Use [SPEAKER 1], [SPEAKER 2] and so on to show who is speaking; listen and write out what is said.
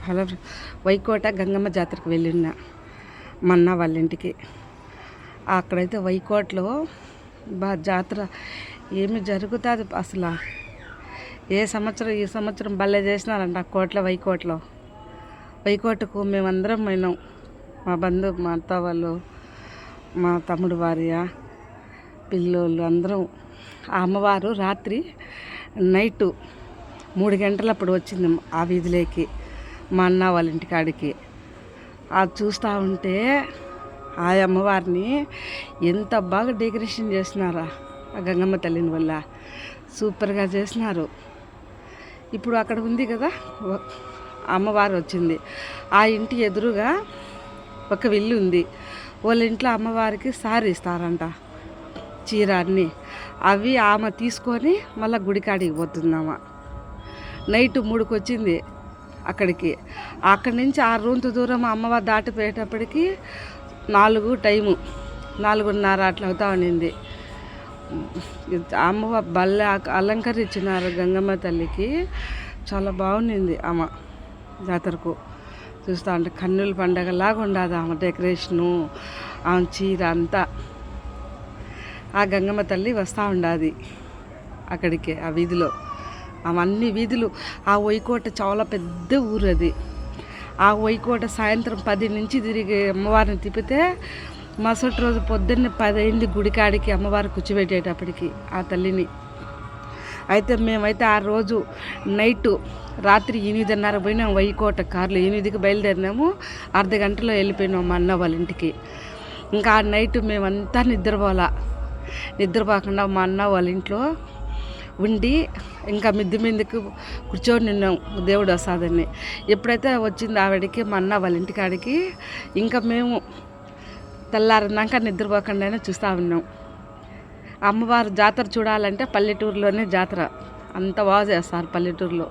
[SPEAKER 1] Hello, Vaikota Gangamma జాతరకు వెళ్ళిన మొన్న వాళ్ళ ఇంటికి. అక్కడైతే వైకోటలో జాతర ఏమి జరుగుతుంది అసలు. ఈ సంవత్సరం భలే చేసినారంట వైకోటకు మేమందరం పోయినాం. మా అత్త వాళ్ళు, మా తమ్ముడు భార్య, పిల్లోళ్ళు అందరం. ఆ అమ్మవారు రాత్రి నైటు 3 గంటలప్పుడు వచ్చింది ఆ వీధిలోకి, మా అన్న వాళ్ళ ఇంటికాడికి. అది చూస్తూ ఉంటే ఆ అమ్మవారిని ఎంత బాగా డెకరేషన్ చేసినారా ఆ గంగమ్మ తల్లిని వల్ల, సూపర్గా చేసినారు. ఇప్పుడు అక్కడ ఉంది కదా అమ్మవారు వచ్చింది, ఆ ఇంటి ఎదురుగా ఒక ఇల్లు ఉంది. వాళ్ళ ఇంట్లో అమ్మవారికి సారీ ఇస్తారంట, చీర అన్నీ. అవి ఆమె తీసుకొని మళ్ళీ గుడికాడికి పోతుందామా. నైట్ 3కి వచ్చింది అక్కడికి. అక్కడి నుంచి 6 రోజుల దూరం అమ్మవారు దాటిపోయేటప్పటికి 4 టైము 4:30 అట్లా అవుతా ఉండింది. అమ్మవారు భలే అలంకరించినారు గంగమ్మ తల్లికి. చాలా బాగుండింది ఆమె జాతరకు. చూస్తూ ఉంటే కన్నుల పండగలాగా ఉండదు ఆమె డెకరేషను, ఆమె చీర అంతా. ఆ గంగమ్మ తల్లి వస్తూ ఉండదు అక్కడికి, ఆ వీధిలో. అవన్నీ వీధులు. ఆ వైకోట చాలా పెద్ద ఊరు అది. ఆ వైకోట సాయంత్రం 10 నుంచి తిరిగి అమ్మవారిని తిప్పితే మరుసటి రోజు పొద్దున్నే 10 అయింది గుడికాడికి అమ్మవారు కూర్చోబెట్టేటప్పటికి ఆ తల్లిని. అయితే మేమైతే ఆ రోజు నైటు రాత్రి 8:30 పోయినాం వైకోట కార్లో. 8కి బయలుదేరినాము, అర్ధగంటలో వెళ్ళిపోయినాం మా అన్న వాళ్ళ ఇంటికి. ఇంకా ఆ నైటు మేమంతా నిద్రపోకుండా మా అన్న వాళ్ళ ఇంట్లో ఉండి ఇంకా మిద్ది మీదకి కూర్చొని ఉన్నాం దేవుడు వస్తాదని. ఎప్పుడైతే వచ్చింది ఆవిడకి మా అన్న వాళ్ళ ఇంటికాడికి, ఇంకా మేము తెల్లారినాక నిద్రపోకుండానే చూస్తూ ఉన్నాం. అమ్మవారు జాతర చూడాలంటే పల్లెటూరులోనే జాతర, అంత బాగా చేస్తారు పల్లెటూరులో.